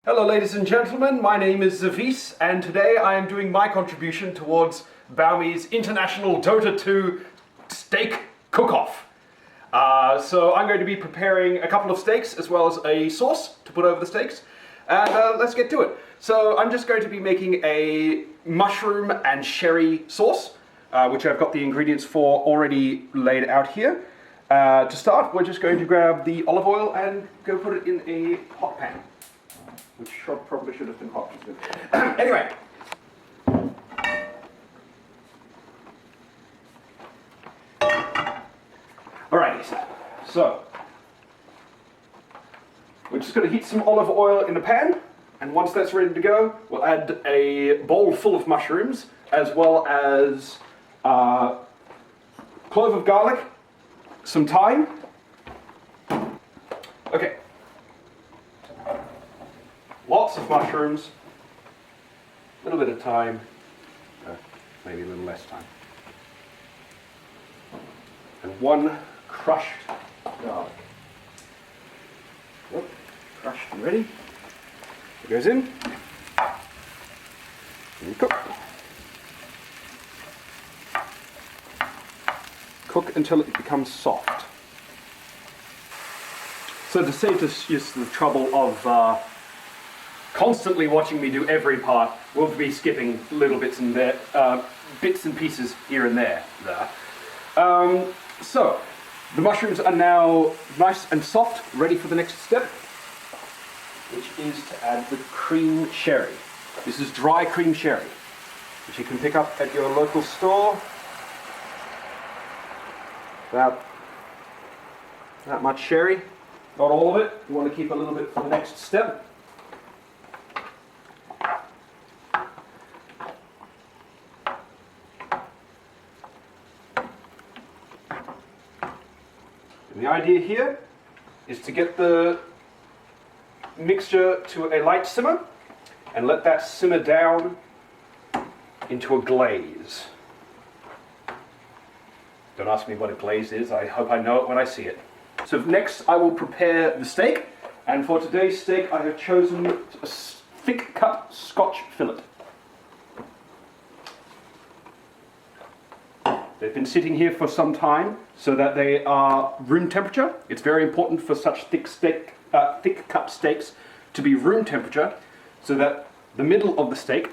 Hello ladies and gentlemen, my name is Xavice and today I am doing my contribution towards Baumi's International Dota 2 Steak Cook-Off. So I'm going to be preparing a couple of steaks as well as a sauce to put over the steaks, and let's get to it. So I'm just going to be making a mushroom and sherry sauce, which I've got the ingredients for already laid out here. To start, we're just going to grab the olive oil and go put it in a hot pan. Which probably should have been hot. Anyway. Alrighty, so we're just going to heat some olive oil in the pan, and once that's ready to go, we'll add a bowl full of mushrooms, as well as clove of garlic, some thyme. Okay. Lots of mushrooms, a little bit of thyme, maybe a little less thyme, and one crushed garlic. Yep, crushed and ready. It goes in, and you cook. Cook until it becomes soft. So to save us just the trouble of constantly watching me do every part, we'll be skipping little bits and pieces here and there. So the mushrooms are now nice and soft, ready for the next step, which is to add the cream sherry. This is dry cream sherry, which you can pick up at your local store. About that much sherry, not all of it. You want to keep a little bit for the next step. And the idea here is to get the mixture to a light simmer and let that simmer down into a glaze. Don't ask me what a glaze is, I hope I know it when I see it. So next I will prepare the steak, and for today's steak I have chosen a thick cut Scotch fillet. They've been sitting here for some time so that they are room temperature. It's very important for such thick cut steaks to be room temperature so that the middle of the steak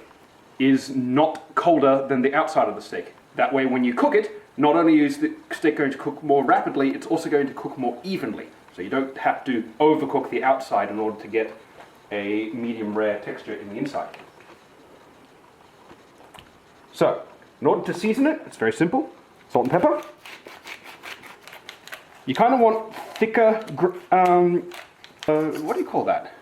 is not colder than the outside of the steak. That way when you cook it, not only is the steak going to cook more rapidly, it's also going to cook more evenly. So you don't have to overcook the outside in order to get a medium rare texture in the inside. So, in order to season it, it's very simple. Salt and pepper. You kind of want thicker, what do you call that?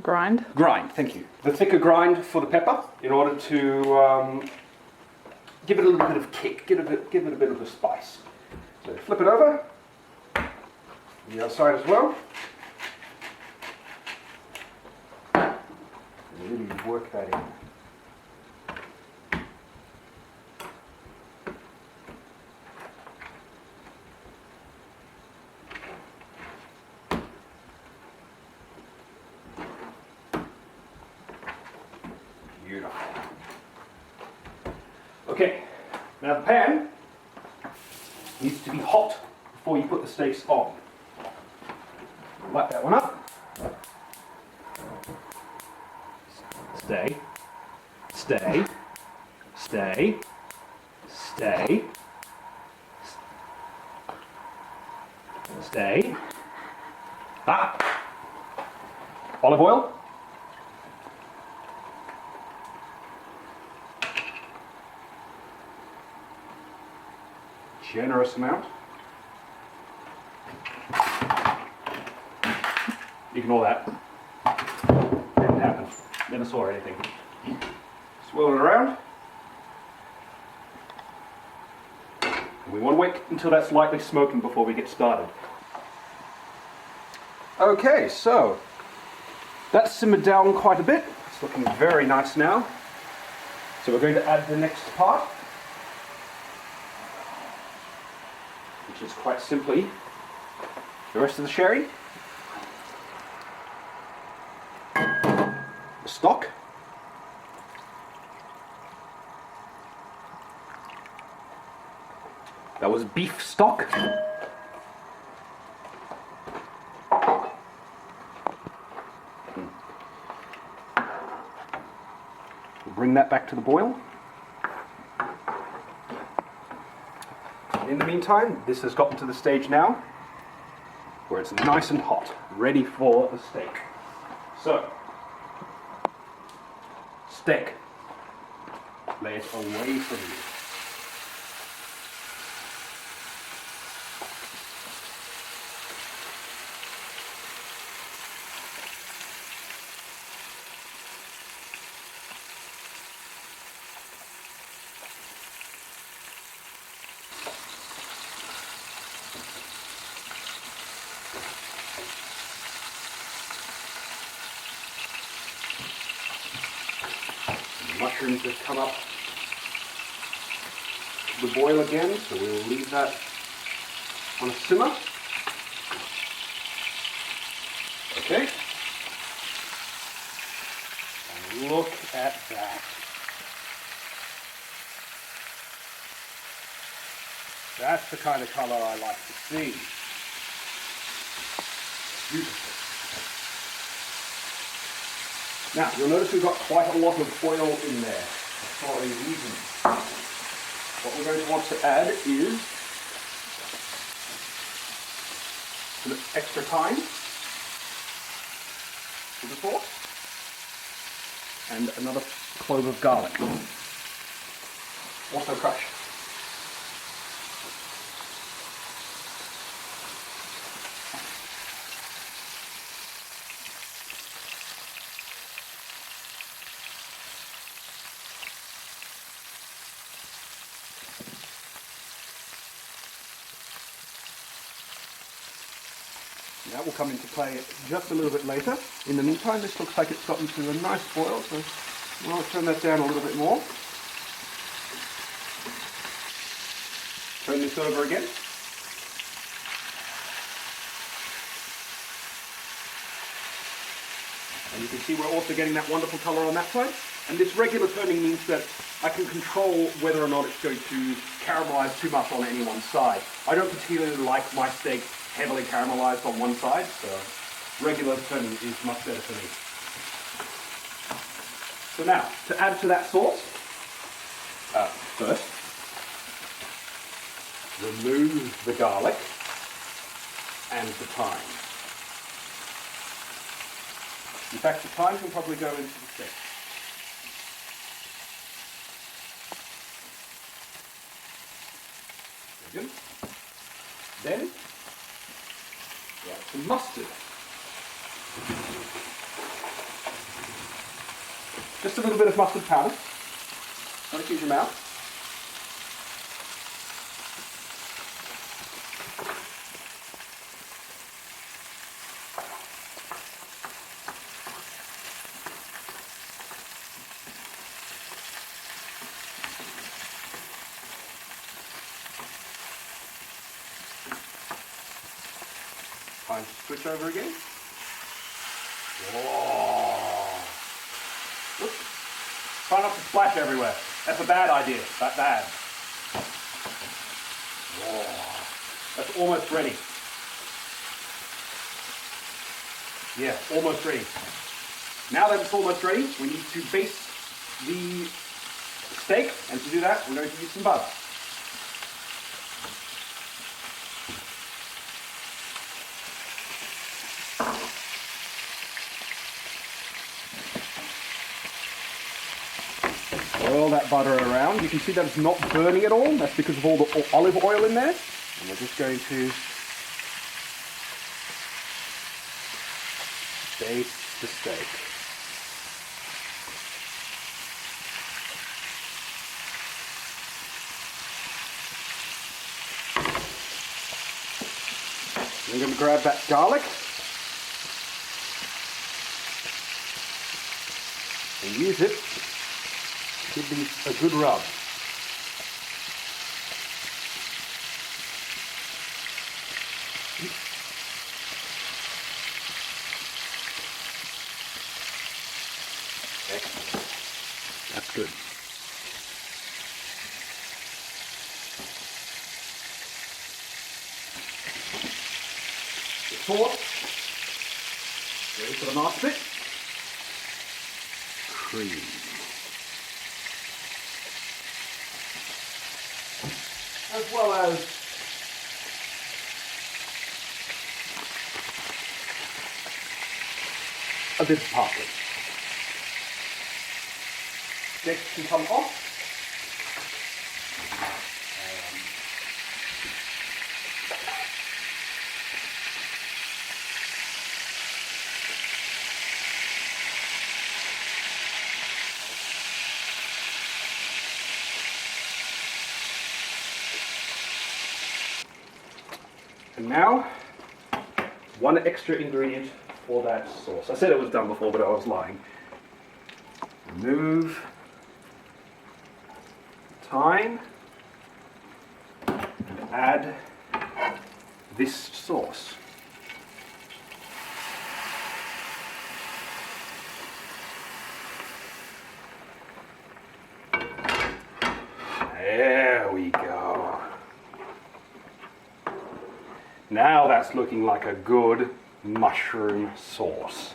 Grind. Grind, thank you. The thicker grind for the pepper in order to give it a little bit of kick, give it a bit of a spice. So flip it over, the other side as well. And really work that in. Beautiful. Okay, now the pan needs to be hot before you put the steaks on. Light that one up. Stay, stay, stay, stay, stay. Olive oil. Generous amount. Ignore that. Didn't happen. Never saw anything. Swirl it around. And we want to wait until that's lightly smoking before we get started. Okay, so that's simmered down quite a bit. It's looking very nice now. So we're going to add the next part, which is quite simply the rest of the sherry. stock. That was beef stock. We'll bring that back to the boil. In the meantime, this has gotten to the stage now where it's nice and hot, ready for the steak. So, steak, lay it away from you. Mushrooms have come up to the boil again, so we'll leave that on a simmer. Okay. And look at that. That's the kind of colour I like to see. Beautiful. Now, you'll notice we've got quite a lot of oil in there for a reason. What we're going to want to add is some extra thyme to the sauce and another clove of garlic, also crushed. That will come into play just a little bit later. In the meantime, this looks like it's gotten to a nice boil, so I'll turn that down a little bit more. Turn this over again. And you can see we're also getting that wonderful colour on that side. And this regular turning means that I can control whether or not it's going to caramelise too much on any one side. I don't particularly like my steak heavily caramelized on one side, so regular turning is much better for me. So now, to add to that sauce, first, remove the garlic and the thyme. In fact, the thyme can probably go into the steak. Very good. Then, some mustard. Just a little bit of mustard powder, not a huge amount. Time to switch over again. Whoa. Oops. Try not to splash everywhere. That's a bad idea. That bad. Whoa. That's almost ready. Yeah, almost ready. Now that it's almost ready, we need to baste the steak, and to do that, we're going to use some butter. Swirl that butter around. You can see that it's not burning at all. That's because of all the olive oil in there. And we're just going to baste the steak. I'm going to grab that garlic and use it to give these a good rub. good. The sauce. Ready for the last bit. Cream. As well as a bit of parsley. Steak can come off. And now, one extra ingredient for that sauce. I said it was done before, but I was lying. Remove thyme and add this sauce. There we go. Now that's looking like a good mushroom sauce.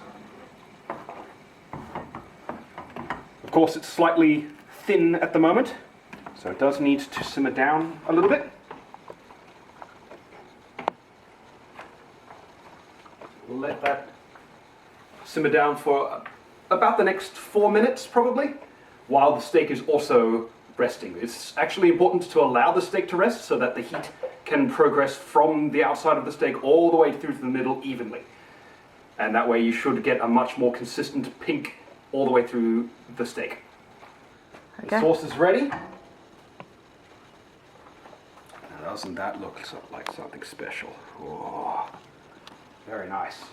Of course, it's slightly thin at the moment, so it does need to simmer down a little bit. We'll let that simmer down for about the next 4 minutes, probably, while the steak is also resting. It's actually important to allow the steak to rest so that the heat can progress from the outside of the steak all the way through to the middle evenly. And that way you should get a much more consistent pink all the way through the steak. Okay. The sauce is ready. Now, doesn't that look like something special? Oh, very nice.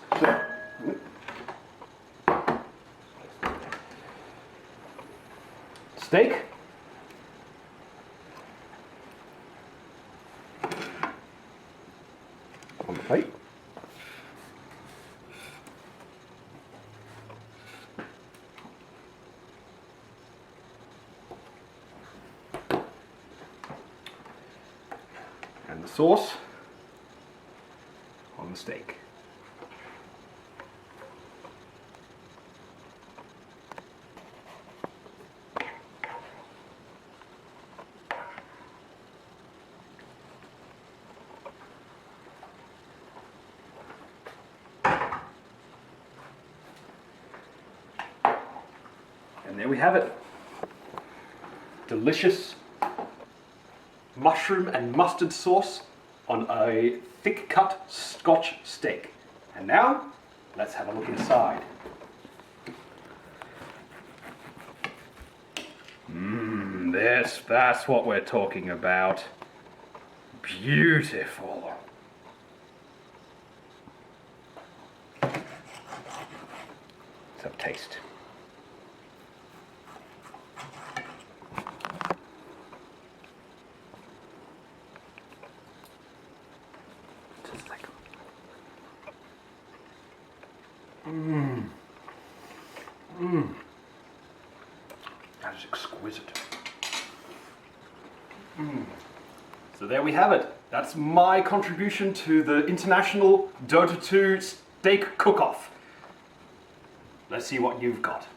Steak. On the plate. And the sauce on the steak. And there we have it. Delicious mushroom and mustard sauce on a thick cut Scotch steak. And now, let's have a look inside. That's what we're talking about. Beautiful. Let's have a taste. That is exquisite. So there we have it. That's my contribution to the International Dota 2 Steak Cook-Off. Let's see what you've got.